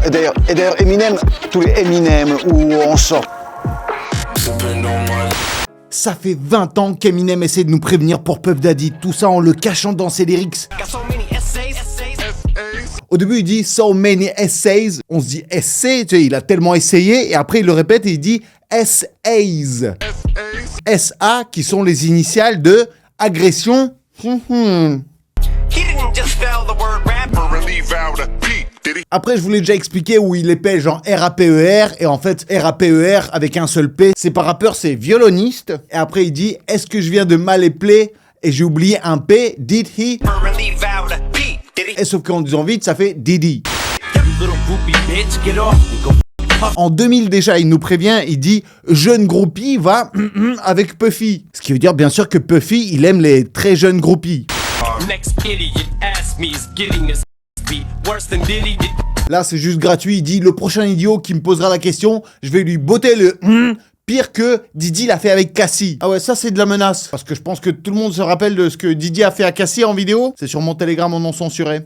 Et d'ailleurs, Eminem, tous les Eminem où on sort. Ça fait 20 ans qu'Eminem essaie de nous prévenir pour Puff Daddy, tout ça en le cachant dans ses lyrics. Au début, il dit « so many essays », on se dit « essay », tu sais, il a tellement essayé, et après il le répète et il dit « essays ». S-A, qui sont les initiales de « agression ». Après, je vous l'ai déjà expliqué où il épelle genre R-A-P-E-R, et en fait, R-A-P-E-R avec un seul P, c'est pas rappeur, c'est violoniste. Et après, il dit, est-ce que je viens de mal épeler et j'ai oublié un P, did he? Et sauf qu'en disant vite, ça fait Didi. En 2000 déjà, il nous prévient, il dit « Jeune groupie va avec Puffy ». Ce qui veut dire bien sûr que Puffy, il aime les très jeunes groupies. Là, c'est juste gratuit. Il dit le prochain idiot qui me posera la question, je vais lui botter le pire que Didi l'a fait avec Cassie. Ah ouais, ça c'est de la menace. Parce que je pense que tout le monde se rappelle de ce que Didi a fait à Cassie en vidéo. C'est sur mon Telegram en non censuré.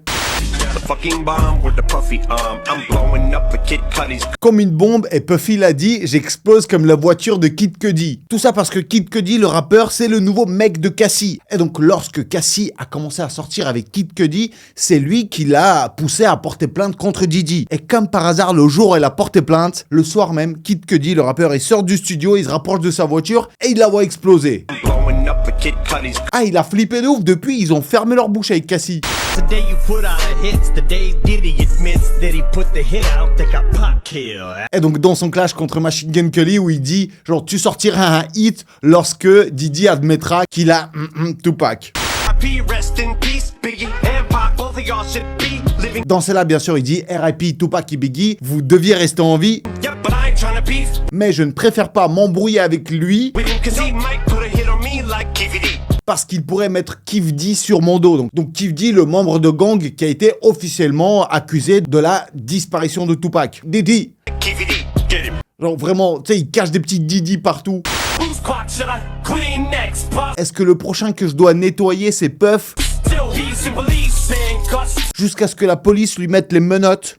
Comme une bombe, et Puffy l'a dit, j'explose comme la voiture de Kid Cudi. Tout ça parce que Kid Cudi, le rappeur, c'est le nouveau mec de Cassie. Et donc lorsque Cassie a commencé à sortir avec Kid Cudi, c'est lui qui l'a poussé à porter plainte contre Didi. Et comme par hasard, le jour où elle a porté plainte, le soir même, Kid Cudi, le rappeur, il sort du studio, il se rapproche de sa voiture et il la voit exploser. Ah, il a flippé de ouf. Depuis, ils ont fermé leur bouche avec Cassie. Et donc dans son clash contre Machine Gun Kelly où il dit genre tu sortiras un hit lorsque Didi admettra qu'il a Tupac. Dans celle-là bien sûr il dit RIP Tupac et Biggie, vous deviez rester en vie, mais je ne préfère pas m'embrouiller avec lui parce qu'il pourrait mettre Kif D sur mon dos. Donc Kif D, le membre de gang qui a été officiellement accusé de la disparition de Tupac. Didi. Genre vraiment, tu sais, il cache des petits Didi partout. Est-ce que le prochain que je dois nettoyer, c'est Puff? Jusqu'à ce que la police lui mette les menottes.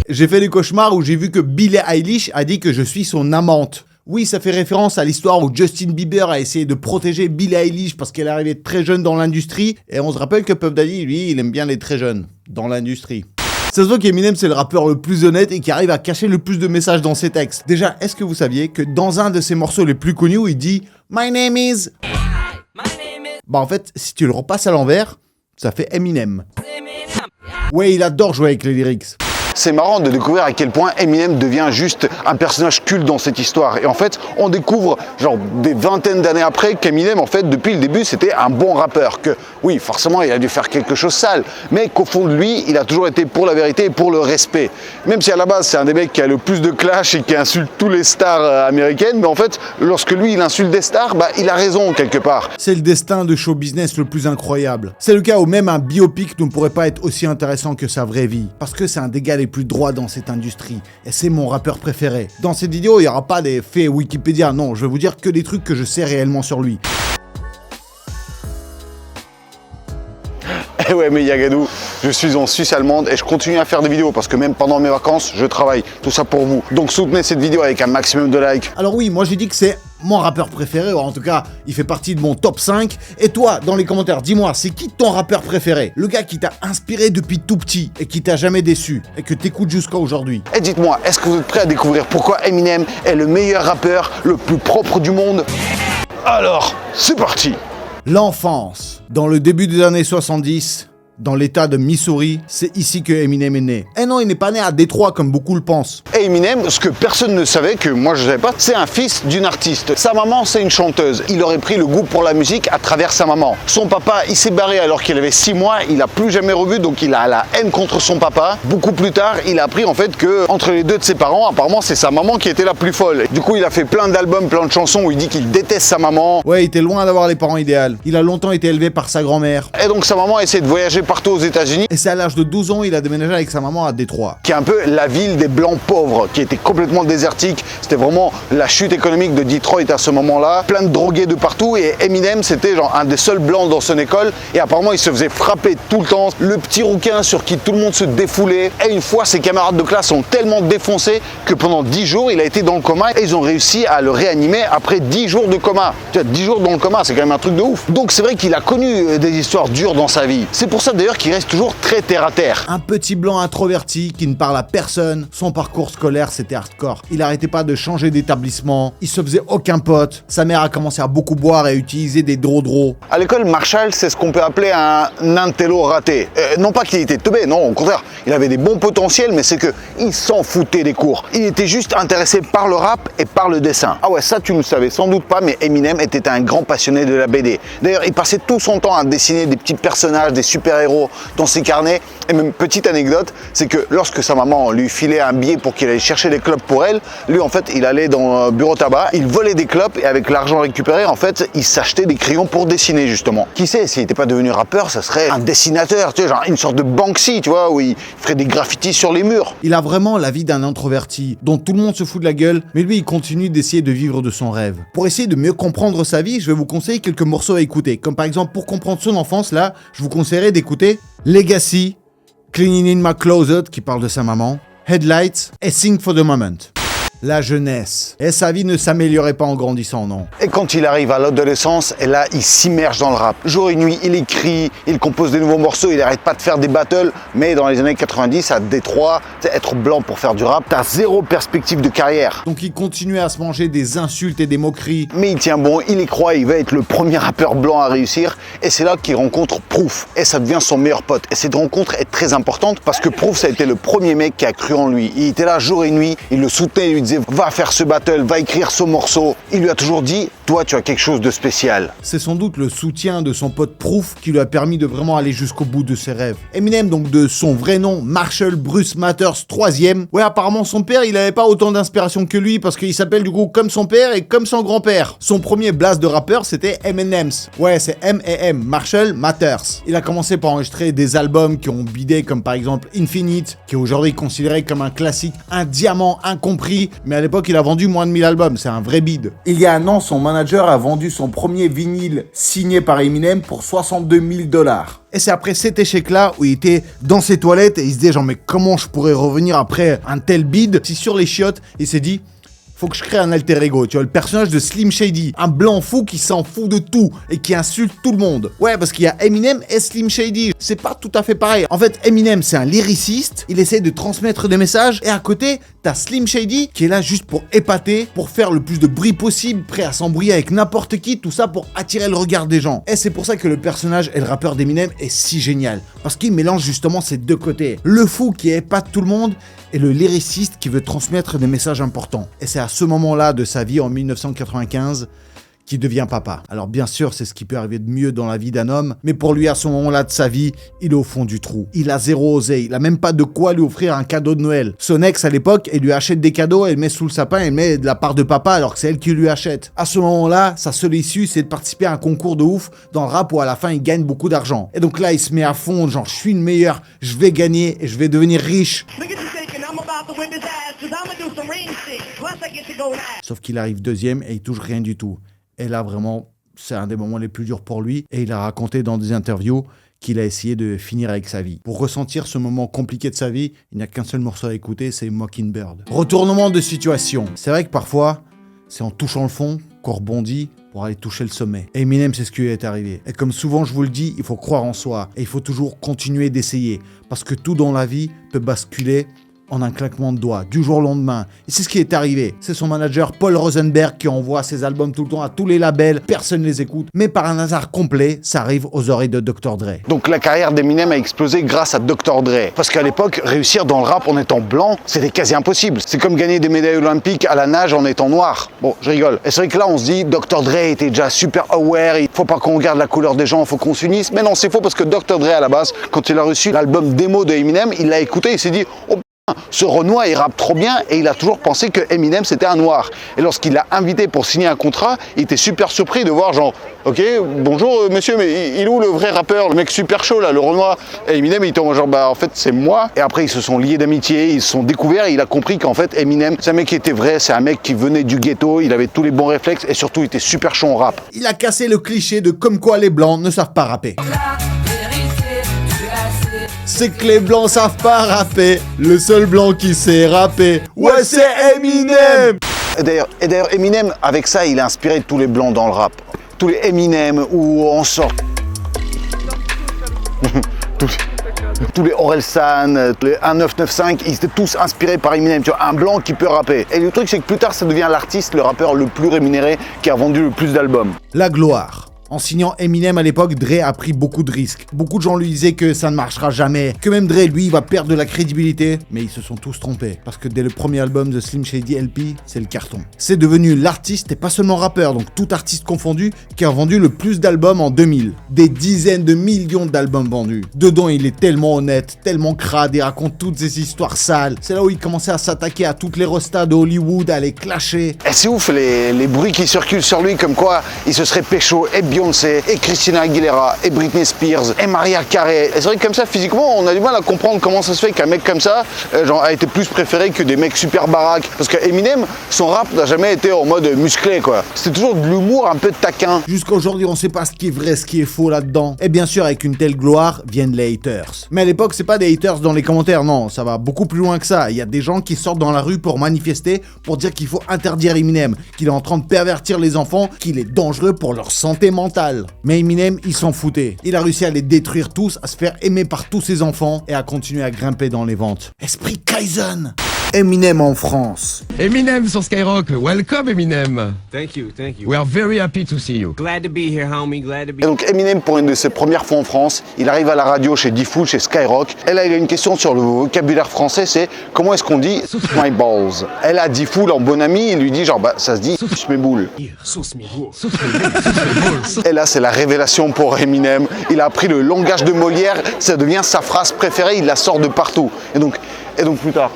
J'ai fait des cauchemars où j'ai vu que Billie Eilish a dit que je suis son amante. Oui, ça fait référence à l'histoire où Justin Bieber a essayé de protéger Billie Eilish parce qu'elle est arrivée très jeune dans l'industrie. Et on se rappelle que Puff Daddy, lui, il aime bien les très jeunes dans l'industrie. Ça se voit qu'Eminem, c'est le rappeur le plus honnête et qui arrive à cacher le plus de messages dans ses textes. Déjà, est-ce que vous saviez que dans un de ses morceaux les plus connus où il dit « My name is », bah en fait, si tu le repasses à l'envers, ça fait Eminem. Ouais, il adore jouer avec les lyrics. C'est marrant de découvrir à quel point Eminem devient juste un personnage culte dans cette histoire. Et en fait, on découvre, genre des vingtaines d'années après, qu'Eminem, en fait, depuis le début, c'était un bon rappeur. Que, oui, forcément, il a dû faire quelque chose de sale, mais qu'au fond de lui, il a toujours été pour la vérité et pour le respect. Même si à la base, c'est un des mecs qui a le plus de clash et qui insulte tous les stars américaines, mais en fait, lorsque lui, il insulte des stars, bah, il a raison, quelque part. C'est le destin de show business le plus incroyable. C'est le cas où même un biopic ne pourrait pas être aussi intéressant que sa vraie vie. Parce que c'est un des gars les plus droits dans cette industrie. Et c'est mon rappeur préféré. Dans cette vidéo, il n'y aura pas des faits Wikipédia. Non, je vais vous dire que des trucs que je sais réellement sur lui. Eh ouais, mais Yagadou, je suis en Suisse allemande et je continue à faire des vidéos parce que même pendant mes vacances, je travaille. Tout ça pour vous. Donc soutenez cette vidéo avec un maximum de likes. Alors oui, moi j'ai dit que c'est mon rappeur préféré, ou en tout cas, il fait partie de mon top 5. Et toi, dans les commentaires, dis-moi, c'est qui ton rappeur préféré? Le gars qui t'a inspiré depuis tout petit et qui t'a jamais déçu et que t'écoutes jusqu'à aujourd'hui. Et dites-moi, est-ce que vous êtes prêts à découvrir pourquoi Eminem est le meilleur rappeur, le plus propre du monde? Alors, c'est parti! L'enfance. Dans le début des années 70, dans l'état de Missouri, c'est ici que Eminem est né. Et non, il n'est pas né à Détroit comme beaucoup le pensent. Et Eminem, ce que personne ne savait, que moi je ne savais pas, c'est un fils d'une artiste. Sa maman, c'est une chanteuse. Il aurait pris le goût pour la musique à travers sa maman. Son papa, il s'est barré alors qu'il avait 6 mois, il n'a plus jamais revu, donc il a la haine contre son papa. Beaucoup plus tard, il a appris en fait que entre les deux de ses parents, apparemment c'est sa maman qui était la plus folle. Du coup, il a fait plein d'albums, plein de chansons où il dit qu'il déteste sa maman. Ouais, il était loin d'avoir les parents idéaux. Il a longtemps été élevé par sa grand-mère. Et donc sa maman a essayé de voyager partout aux États-Unis. Et c'est à l'âge de 12 ans, il a déménagé avec sa maman à Détroit. Qui est un peu la ville des blancs pauvres, qui était complètement désertique. C'était vraiment la chute économique de Detroit à ce moment-là. Plein de drogués de partout. Et Eminem, c'était genre un des seuls blancs dans son école. Et apparemment, il se faisait frapper tout le temps. Le petit rouquin sur qui tout le monde se défoulait. Et une fois, ses camarades de classe sont tellement défoncés que pendant 10 jours, il a été dans le coma. Et ils ont réussi à le réanimer après 10 jours de coma. Tu vois, 10 jours dans le coma, c'est quand même un truc de ouf. Donc c'est vrai qu'il a connu des histoires dures dans sa vie. C'est pour ça d'ailleurs qu'il reste toujours très terre à terre. Un petit blanc introverti qui ne parle à personne. Son parcours scolaire, c'était hardcore. Il arrêtait pas de changer d'établissement. Il se faisait aucun pote. Sa mère a commencé à beaucoup boire et à utiliser des drodros. À l'école, Marshall, c'est ce qu'on peut appeler un intello raté. Non pas qu'il était teubé, non, au contraire. Il avait des bons potentiels, mais c'est qu'il s'en foutait des cours. Il était juste intéressé par le rap et par le dessin. Ah ouais, ça tu ne le savais sans doute pas, mais Eminem était un grand passionné de la BD. D'ailleurs, il passait tout son temps à dessiner des petits personnages, des super-héros dans ses carnets. Et même petite anecdote, c'est que lorsque sa maman lui filait un billet pour qu'il aille chercher des clopes pour elle, lui en fait, il allait dans le bureau tabac, il volait des clopes et avec l'argent récupéré, en fait, il s'achetait des crayons pour dessiner justement. Qui sait, s'il n'était pas devenu rappeur, ça serait un dessinateur, tu sais, genre une sorte de Banksy, tu vois, où il ferait des graffitis sur les murs. Il a vraiment la vie d'un introverti, dont tout le monde se fout de la gueule, mais lui il continue d'essayer de vivre de son rêve. Pour essayer de mieux comprendre sa vie, je vais vous conseiller quelques morceaux à écouter, comme par exemple pour comprendre son enfance, là, je vous conseillerais d'écouter Legacy, Cleaning in My Closet, qui parle de sa maman, Headlights et Sing for the Moment. La jeunesse. Et sa vie ne s'améliorait pas en grandissant, non. Et quand il arrive à l'adolescence, et là, il s'immerge dans le rap. Jour et nuit, il écrit, il compose des nouveaux morceaux, il n'arrête pas de faire des battles. Mais dans les années 90, à Détroit, être blanc pour faire du rap, t'as zéro perspective de carrière. Donc il continue à se manger des insultes et des moqueries. Mais il tient bon, il y croit, il va être le premier rappeur blanc à réussir. Et c'est là qu'il rencontre Proof. Et ça devient son meilleur pote. Et cette rencontre est très importante parce que Proof, ça a été le premier mec qui a cru en lui. Il était là jour et nuit, il le soutenait, il lui disait va faire ce battle, va écrire ce morceau. Il lui a toujours dit, toi tu as quelque chose de spécial. C'est sans doute le soutien de son pote Proof qui lui a permis de vraiment aller jusqu'au bout de ses rêves. Eminem, donc de son vrai nom, Marshall Bruce Mathers IIIe. Ouais, apparemment son père, il avait pas autant d'inspiration que lui parce qu'il s'appelle du coup comme son père et comme son grand-père. Son premier blast de rappeur, c'était M&M's. Ouais, c'est M&M, Marshall Mathers. Il a commencé par enregistrer des albums qui ont bidé comme par exemple Infinite, qui est aujourd'hui considéré comme un classique, un diamant incompris, mais à l'époque il a vendu moins de 1000 albums, c'est un vrai bide. Il y a un an, son manager a vendu son premier vinyle signé par Eminem pour $62,000. Et c'est après cet échec-là où il était dans ses toilettes et il se disait genre mais comment je pourrais revenir après un tel bide? Si sur les chiottes, il s'est dit faut que je crée un alter ego, tu vois, le personnage de Slim Shady, un blanc fou qui s'en fout de tout et qui insulte tout le monde. Ouais, parce qu'il y a Eminem et Slim Shady, c'est pas tout à fait pareil. En fait, Eminem, c'est un lyriciste, il essaie de transmettre des messages, et à côté, t'as Slim Shady qui est là juste pour épater, pour faire le plus de bruit possible, prêt à s'embrouiller avec n'importe qui, tout ça pour attirer le regard des gens. Et c'est pour ça que le personnage et le rappeur d'Eminem est si génial, parce qu'il mélange justement ces deux côtés. Le fou qui épate tout le monde, et le lyriciste qui veut transmettre des messages importants. Et c'est à ce moment-là de sa vie, en 1995, qu'il devient papa. Alors bien sûr, c'est ce qui peut arriver de mieux dans la vie d'un homme, mais pour lui, à ce moment-là de sa vie, il est au fond du trou. Il a zéro oseille, il a même pas de quoi lui offrir un cadeau de Noël. Son ex, à l'époque, elle lui achète des cadeaux, elle met sous le sapin, elle met de la part de papa, alors que c'est elle qui lui achète. À ce moment-là, sa seule issue, c'est de participer à un concours de ouf dans le rap où à la fin, il gagne beaucoup d'argent. Et donc là, il se met à fond, genre, je suis le meilleur, je vais gagner et je vais devenir riche. Sauf qu'il arrive deuxième et il touche rien du tout. Et là, vraiment, c'est un des moments les plus durs pour lui. Et il a raconté dans des interviews qu'il a essayé de finir avec sa vie. Pour ressentir ce moment compliqué de sa vie, il n'y a qu'un seul morceau à écouter, c'est Mockingbird. Retournement de situation. C'est vrai que parfois, c'est en touchant le fond qu'on rebondit pour aller toucher le sommet. Et Eminem, c'est ce qui lui est arrivé. Et comme souvent je vous le dis, il faut croire en soi. Et il faut toujours continuer d'essayer. Parce que tout dans la vie peut basculer en un claquement de doigts, du jour au lendemain. Et c'est ce qui est arrivé. C'est son manager Paul Rosenberg qui envoie ses albums tout le temps à tous les labels, personne ne les écoute. Mais par un hasard complet, ça arrive aux oreilles de Dr. Dre. Donc la carrière d'Eminem a explosé grâce à Dr. Dre. Parce qu'à l'époque, réussir dans le rap en étant blanc, c'était quasi impossible. C'est comme gagner des médailles olympiques à la nage en étant noir. Bon, je rigole. Et c'est vrai que là, on se dit, Dr. Dre était déjà super aware, il faut pas qu'on regarde la couleur des gens, il faut qu'on s'unisse. Mais non, c'est faux parce que Dr. Dre, à la base, quand il a reçu l'album démo de Eminem, il l'a écouté, il s'est dit, oh, Ce Renoir, il rappe trop bien et il a toujours pensé que Eminem c'était un noir. Et lorsqu'il l'a invité pour signer un contrat, il était super surpris de voir genre, ok, bonjour monsieur, mais il est où le vrai rappeur, le mec super chaud là, le Renoir? Et Eminem il était genre, bah en fait c'est moi. Et après ils se sont liés d'amitié, ils se sont découverts et il a compris qu'en fait Eminem, c'est un mec qui était vrai, c'est un mec qui venait du ghetto, il avait tous les bons réflexes et surtout il était super chaud en rap. Il a cassé le cliché de comme quoi les blancs ne savent pas rapper. C'est que les blancs savent pas rapper. Le seul blanc qui sait rapper, ouais, c'est Eminem. Et d'ailleurs, Eminem, avec ça, il a inspiré tous les blancs dans le rap. Tous les Eminem où on sort. tous les Orelsan, les 1995, ils étaient tous inspirés par Eminem. Tu vois, un blanc qui peut rapper. Et le truc, c'est que plus tard, ça devient l'artiste, le rappeur le plus rémunéré, qui a vendu le plus d'albums. La gloire. En signant Eminem à l'époque, Dre a pris beaucoup de risques. Beaucoup de gens lui disaient que ça ne marchera jamais, que même Dre, lui, va perdre de la crédibilité. Mais ils se sont tous trompés, parce que dès le premier album de Slim Shady LP, c'est le carton. C'est devenu l'artiste, et pas seulement rappeur, donc tout artiste confondu, qui a vendu le plus d'albums en 2000. Des dizaines de millions d'albums vendus. Dedans, il est tellement honnête, tellement crade, il raconte toutes ces histoires sales. C'est là où il commençait à s'attaquer à toutes les restas de Hollywood, à les clasher. Et c'est ouf les bruits qui circulent sur lui, comme quoi il se serait pécho et Beyoncé, et Christina Aguilera, et Britney Spears, et Mariah Carey. Et c'est vrai que comme ça, physiquement, on a du mal à comprendre comment ça se fait qu'un mec comme ça a été plus préféré que des mecs super baraques. Parce que Eminem, son rap n'a jamais été en mode musclé, quoi. C'était toujours de l'humour un peu taquin. Jusqu'à aujourd'hui, on sait pas ce qui est vrai, ce qui est faux là-dedans. Et bien sûr, avec une telle gloire, viennent les haters. Mais à l'époque, c'est pas des haters dans les commentaires, non, ça va beaucoup plus loin que ça. Il y a des gens qui sortent dans la rue pour manifester, pour dire qu'il faut interdire Eminem, qu'il est en train de pervertir les enfants, qu'il est dangereux pour leur santé mentale. Mais Eminem, il s'en foutait. Il a réussi à les détruire tous, à se faire aimer par tous ses enfants et à continuer à grimper dans les ventes. Esprit Kaizen. Eminem en France. Eminem sur Skyrock, welcome Eminem. Thank you. We are very happy to see you. Glad to be here, homie. Glad to be Et donc Eminem, pour une de ses premières fois en France, il arrive à la radio chez D-Fool, chez Skyrock. Et là, il a une question sur le vocabulaire français, c'est comment est-ce qu'on dit suce my balls. Elle a D-Fool en bon ami, il lui dit genre, bah ça se dit suce mes boules. Et là, c'est la révélation pour Eminem. Il a appris le langage de Molière, ça devient sa phrase préférée, il la sort de partout. Et donc plus tard.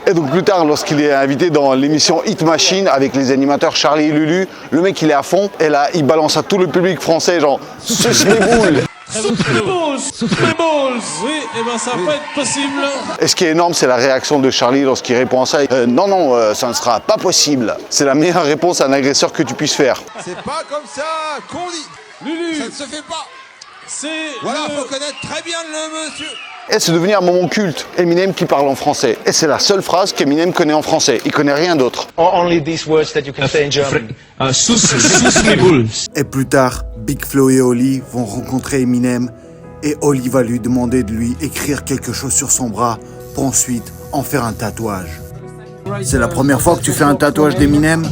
Et donc plus tard, lorsqu'il est invité dans l'émission Hit Machine avec les animateurs Charlie et Lulu, le mec il est à fond et là il balance à tout le public français genre suce mes boules. Suce mes balls. Oui, et ben ça peut être possible. Et ce qui est énorme, c'est la réaction de Charlie lorsqu'il répond à ça. Non, ça ne sera pas possible. C'est la meilleure réponse à un agresseur que tu puisses faire. C'est pas comme ça qu'on dit. Lulu, Ça ne se fait pas. c'est Voilà, le- faut connaître très bien le monsieur. Et c'est devenu un moment culte. Eminem qui parle en français. Et c'est la seule phrase qu'Eminem connaît en français. Il connaît rien d'autre. Only these words that you can say in German. suce mes boules. Et plus tard, Big Flo et Oli vont rencontrer Eminem et Oli va lui demander de lui écrire quelque chose sur son bras pour ensuite en faire un tatouage. C'est la première fois que tu fais un tatouage d'Eminem ?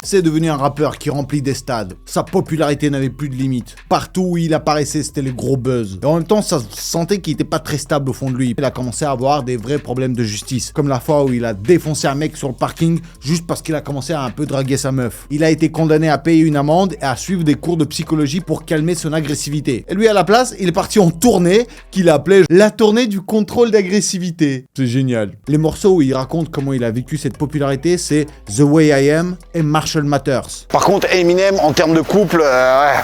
C'est devenu un rappeur qui remplit des stades. Sa popularité n'avait plus de limite. Partout où il apparaissait, c'était le gros buzz. Et en même temps, ça se sentait qu'il n'était pas très stable au fond de lui. Il a commencé à avoir des vrais problèmes de justice. Comme la fois où il a défoncé un mec sur le parking juste parce qu'il a commencé à un peu draguer sa meuf. Il a été condamné à payer une amende et à suivre des cours de psychologie pour calmer son agressivité. Et lui, à la place, il est parti en tournée qu'il appelait la tournée du contrôle d'agressivité. C'est génial. Les morceaux où il raconte comment il a vécu cette popularité, c'est The Way I Am et Marshall Matters. Par contre, Eminem, en termes de couple,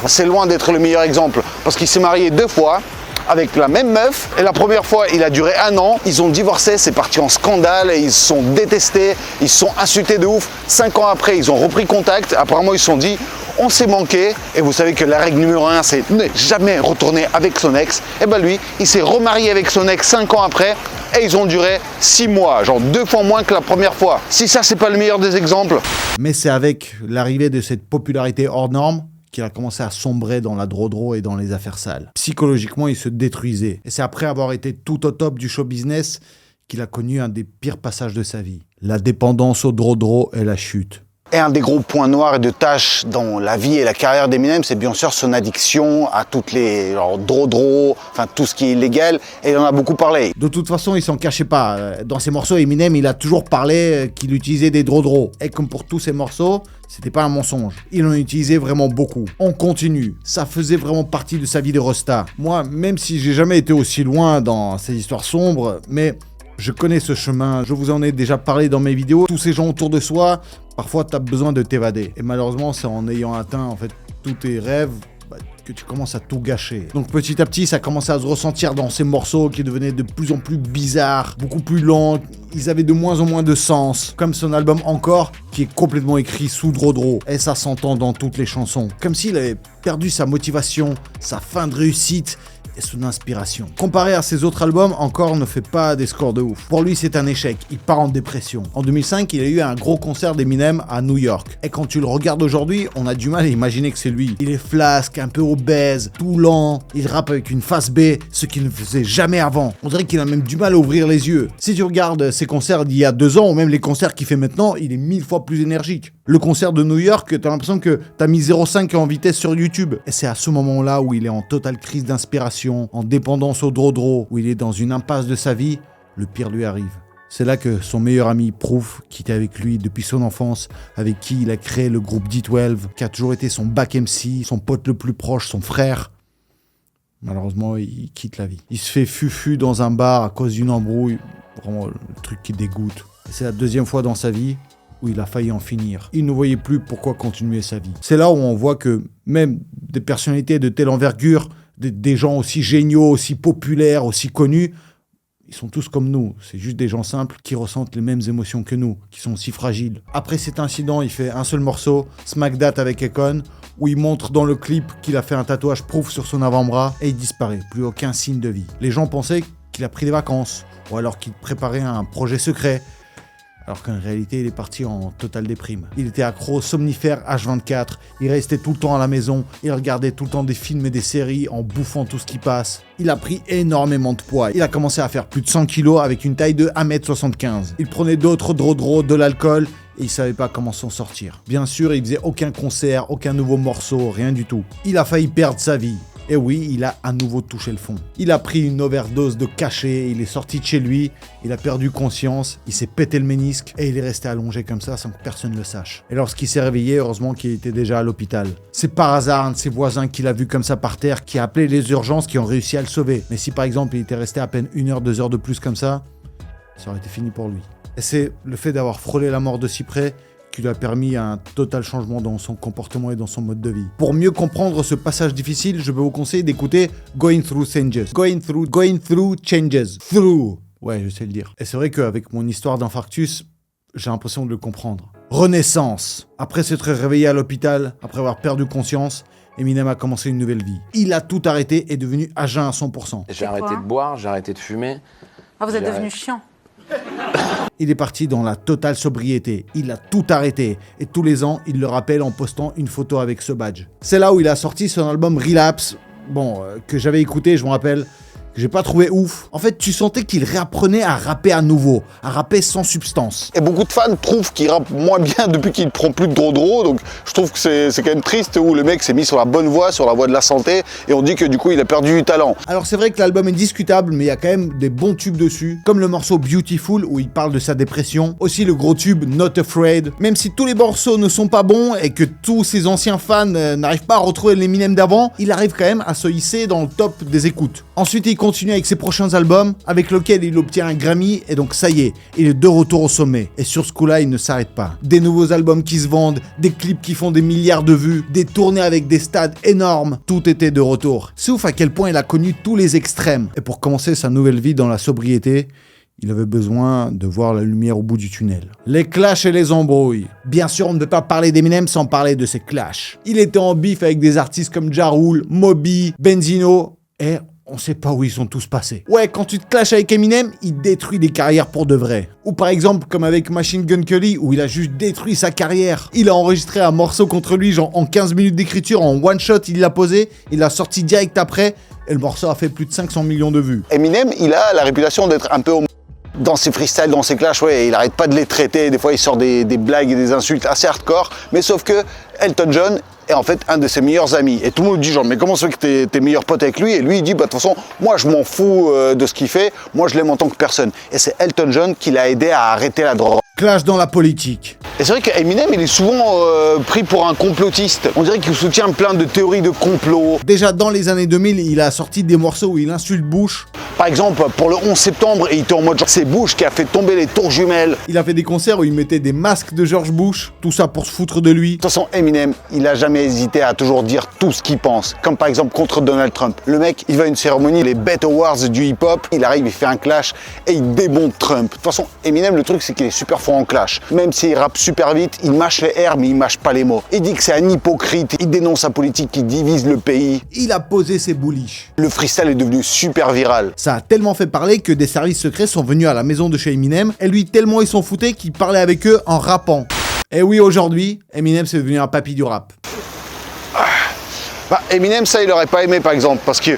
c'est loin d'être le meilleur exemple. Parce qu'il s'est marié 2 fois avec la même meuf. Et la première fois, il a duré 1 an. Ils ont divorcé, c'est parti en scandale. Et ils se sont détestés, ils se sont insultés de ouf. 5 ans après, ils ont repris contact. Apparemment, ils se sont dit, on s'est manqué. Et vous savez que la règle numéro 1, c'est ne jamais retourner avec son ex. Et ben lui, il s'est remarié avec son ex 5 ans après. Et ils ont duré 6 mois, genre 2 fois moins que la première fois. Si ça, c'est pas le meilleur des exemples. Mais c'est avec l'arrivée de cette popularité hors norme qu'il a commencé à sombrer dans la drodro et dans les affaires sales. Psychologiquement, il se détruisait. Et c'est après avoir été tout au top du show business qu'il a connu un des pires passages de sa vie. La dépendance au drodro et la chute. Et un des gros points noirs et de tâches dans la vie et la carrière d'Eminem, c'est bien sûr son addiction à toutes les dro-dro, enfin tout ce qui est illégal, et il en a beaucoup parlé. De toute façon, il s'en cachait pas. Dans ses morceaux, Eminem, il a toujours parlé qu'il utilisait des dro-dro. Et comme pour tous ses morceaux, c'était pas un mensonge. Il en utilisait vraiment beaucoup. On continue. Ça faisait vraiment partie de sa vie de rosta. Moi, même si j'ai jamais été aussi loin dans ces histoires sombres, mais je connais ce chemin, je vous en ai déjà parlé dans mes vidéos. Tous ces gens autour de soi, parfois tu as besoin de t'évader. Et malheureusement, c'est en ayant atteint en fait tous tes rêves que tu commences à tout gâcher. Donc petit à petit, ça commençait à se ressentir dans ces morceaux qui devenaient de plus en plus bizarres, beaucoup plus lents, ils avaient de moins en moins de sens. Comme son album Encore, qui est complètement écrit sous dro-dro. Et ça s'entend dans toutes les chansons. Comme s'il avait perdu sa motivation, sa fin de réussite et son inspiration. Comparé à ses autres albums, Encore ne fait pas des scores de ouf. Pour lui, c'est un échec. Il part en dépression. En 2005, il a eu un gros concert d'Eminem à New York. Et quand tu le regardes aujourd'hui, on a du mal à imaginer que c'est lui. Il est flasque, un peu obèse, tout lent. Il rappe avec une face B, ce qu'il ne faisait jamais avant. On dirait qu'il a même du mal à ouvrir les yeux. Si tu regardes ses concerts d'il y a 2 ans, ou même les concerts qu'il fait maintenant, il est 1000 fois plus énergique. Le concert de New York, t'as l'impression que t'as mis 0,5 en vitesse sur YouTube. Et c'est à ce moment-là où il est en totale crise d'inspiration, en dépendance au dro-dro, où il est dans une impasse de sa vie, le pire lui arrive. C'est là que son meilleur ami Proof, qui était avec lui depuis son enfance, avec qui il a créé le groupe D12, qui a toujours été son back MC, son pote le plus proche, son frère, malheureusement, il quitte la vie. Il se fait fufu dans un bar à cause d'une embrouille, vraiment le truc qui dégoûte. Et c'est la 2e fois dans sa vie où il a failli en finir. Il ne voyait plus pourquoi continuer sa vie. C'est là où on voit que même des personnalités de telle envergure, des gens aussi géniaux, aussi populaires, aussi connus, ils sont tous comme nous. C'est juste des gens simples qui ressentent les mêmes émotions que nous, qui sont aussi fragiles. Après cet incident, il fait un seul morceau, Smack That avec Akon, où il montre dans le clip qu'il a fait un tatouage Proof sur son avant-bras et il disparaît. Plus aucun signe de vie. Les gens pensaient qu'il a pris des vacances, ou alors qu'il préparait un projet secret, alors qu'en réalité, il est parti en totale déprime. Il était accro somnifère H24, il restait tout le temps à la maison, il regardait tout le temps des films et des séries en bouffant tout ce qui passe. Il a pris énormément de poids. Il a commencé à faire plus de 100 kilos avec une taille de 1m75. Il prenait d'autres dro-dro, de l'alcool, et il savait pas comment s'en sortir. Bien sûr, il faisait aucun concert, aucun nouveau morceau, rien du tout. Il a failli perdre sa vie. Et oui, il a à nouveau touché le fond. Il a pris une overdose de cachet, il est sorti de chez lui, il a perdu conscience, il s'est pété le ménisque et il est resté allongé comme ça sans que personne ne le sache. Et lorsqu'il s'est réveillé, heureusement qu'il était déjà à l'hôpital. C'est par hasard un de ses voisins qui l'a vu comme ça par terre, qui a appelé les urgences, qui ont réussi à le sauver. Mais si par exemple il était resté à peine 1 heure, 2 heures de plus comme ça aurait été fini pour lui. Et c'est le fait d'avoir frôlé la mort de si près qui lui a permis un total changement dans son comportement et dans son mode de vie. Pour mieux comprendre ce passage difficile, je peux vous conseiller d'écouter Going Through Changes. Going through changes. Through. Ouais, je sais le dire. Et c'est vrai qu'avec mon histoire d'infarctus, j'ai l'impression de le comprendre. Renaissance. Après s'être réveillé à l'hôpital, après avoir perdu conscience, Eminem a commencé une nouvelle vie. Il a tout arrêté et est devenu à jeun à 100%. J'ai arrêté de boire, j'ai arrêté de fumer. Ah, vous êtes devenu chiant. Il est parti dans la totale sobriété. Il a tout arrêté. Et tous les ans, il le rappelle en postant une photo avec ce badge. C'est là où il a sorti son album Relapse. Bon, que j'avais écouté, je me rappelle, que j'ai pas trouvé ouf. En fait, tu sentais qu'il réapprenait à rapper à nouveau, à rapper sans substance. Et beaucoup de fans trouvent qu'il rappe moins bien depuis qu'il prend plus de dro-dro, donc je trouve que c'est quand même triste où le mec s'est mis sur la bonne voie, sur la voie de la santé, et on dit que du coup il a perdu du talent. Alors c'est vrai que l'album est discutable, mais il y a quand même des bons tubes dessus, comme le morceau Beautiful où il parle de sa dépression, aussi le gros tube Not Afraid. Même si tous les morceaux ne sont pas bons et que tous ses anciens fans n'arrivent pas à retrouver l'Eminem d'avant, il arrive quand même à se hisser dans le top des écoutes. Ensuite il continue avec ses prochains albums, avec lesquels il obtient un Grammy, et donc ça y est, il est de retour au sommet. Et sur ce coup-là, il ne s'arrête pas. Des nouveaux albums qui se vendent, des clips qui font des milliards de vues, des tournées avec des stades énormes, tout était de retour. C'est ouf à quel point il a connu tous les extrêmes. Et pour commencer sa nouvelle vie dans la sobriété, il avait besoin de voir la lumière au bout du tunnel. Les clashs et les embrouilles. Bien sûr, on ne peut pas parler d'Eminem sans parler de ces clashs. Il était en bif avec des artistes comme Ja Rule, Moby, Benzino, et on sait pas où ils sont tous passés. Ouais, quand tu te clashes avec Eminem, il détruit des carrières pour de vrai. Ou par exemple, comme avec Machine Gun Kelly, où il a juste détruit sa carrière. Il a enregistré un morceau contre lui, genre en 15 minutes d'écriture, en one shot, il l'a posé, il l'a sorti direct après, et le morceau a fait plus de 500 millions de vues. Eminem, il a la réputation d'être un peu Dans ses freestyles, dans ses clashs, ouais, il arrête pas de les traiter. Des fois, il sort des blagues et des insultes assez hardcore. Mais sauf que Elton John est en fait un de ses meilleurs amis. Et tout le monde dit genre, mais comment ça fait que t'es meilleur pote avec lui? Et lui, il dit, bah de toute façon, moi, je m'en fous de ce qu'il fait. Moi, je l'aime en tant que personne. Et c'est Elton John qui l'a aidé à arrêter la drogue. Clash dans la politique. Et c'est vrai qu'Eminem, il est souvent pris pour un complotiste. On dirait qu'il soutient plein de théories de complot. Déjà dans les années 2000, il a sorti des morceaux où il insulte Bush. Par exemple, pour le 11 septembre, il était en mode genre, c'est Bush qui a fait tomber les tours jumelles. Il a fait des concerts où il mettait des masques de George Bush, tout ça pour se foutre de lui. De toute façon, Eminem, il a jamais hésité à toujours dire tout ce qu'il pense. Comme par exemple contre Donald Trump. Le mec, il va à une cérémonie, les BET Awards du hip-hop, il arrive, il fait un clash et il débonde Trump. De toute façon, Eminem, le truc, c'est qu'il est super fort en clash. Même s'il rappe super vite, il mâche les airs, mais il mâche pas les mots. Il dit que c'est un hypocrite, il dénonce sa politique qui divise le pays. Il a posé ses bullish. Le freestyle est devenu super viral. Ça a tellement fait parler que des services secrets sont venus à la maison de chez Eminem et lui tellement ils s'en foutaient qu'il parlait avec eux en rappant. Et oui, aujourd'hui, Eminem c'est devenu un papy du rap. Bah, Eminem, ça, il aurait pas aimé, par exemple, parce que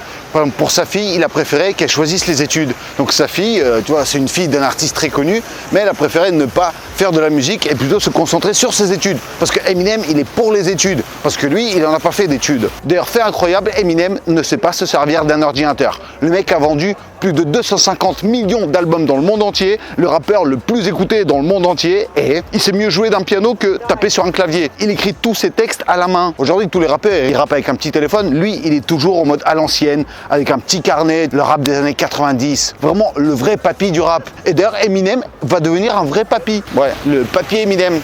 pour sa fille, il a préféré qu'elle choisisse les études. Donc sa fille, tu vois, c'est une fille d'un artiste très connu, mais elle a préféré ne pas faire de la musique et plutôt se concentrer sur ses études. Parce que Eminem, il est pour les études, parce que lui, il n'en a pas fait d'études. D'ailleurs, fait incroyable, Eminem ne sait pas se servir d'un ordinateur. Le mec a vendu plus de 250 millions d'albums dans le monde entier, le rappeur le plus écouté dans le monde entier, et il sait mieux jouer d'un piano que taper sur un clavier. Il écrit tous ses textes à la main. Aujourd'hui, tous les rappeurs, ils rappent avec un petit téléphone. Lui, il est toujours en mode à l'ancienne, avec un petit carnet, le rap des années 90. Vraiment le vrai papy du rap. Et d'ailleurs, Eminem va devenir un vrai papy. Ouais, le papy Eminem.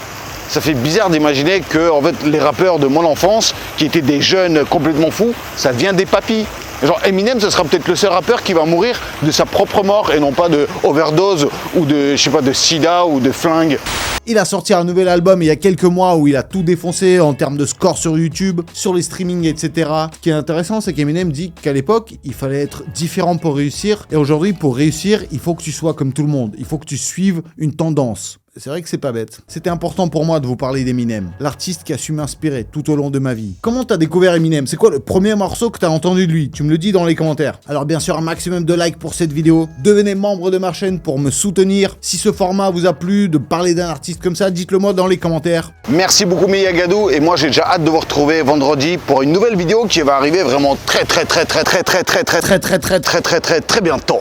Ça fait bizarre d'imaginer que en fait, les rappeurs de mon enfance, qui étaient des jeunes complètement fous, ça devient des papys. Genre Eminem, ce sera peut-être le seul rappeur qui va mourir de sa propre mort et non pas de overdose ou de, je sais pas, de sida ou de flingue. Il a sorti un nouvel album il y a quelques mois où il a tout défoncé en termes de score sur YouTube, sur les streamings, etc. Ce qui est intéressant, c'est qu'Eminem dit qu'à l'époque, il fallait être différent pour réussir. Et aujourd'hui, pour réussir, il faut que tu sois comme tout le monde. Il faut que tu suives une tendance. C'est vrai que c'est pas bête. C'était important pour moi de vous parler d'Eminem, l'artiste qui a su m'inspirer tout au long de ma vie. Comment t'as découvert Eminem? C'est quoi le premier morceau que t'as entendu de lui? Tu me le dis dans les commentaires. Alors bien sûr, un maximum de likes pour cette vidéo. Devenez membre de ma chaîne pour me soutenir. Si ce format vous a plu, de parler d'un artiste comme ça, dites-le moi dans les commentaires. Merci beaucoup Meyagadou, et moi j'ai déjà hâte de vous retrouver vendredi pour une nouvelle vidéo qui va arriver vraiment très bientôt.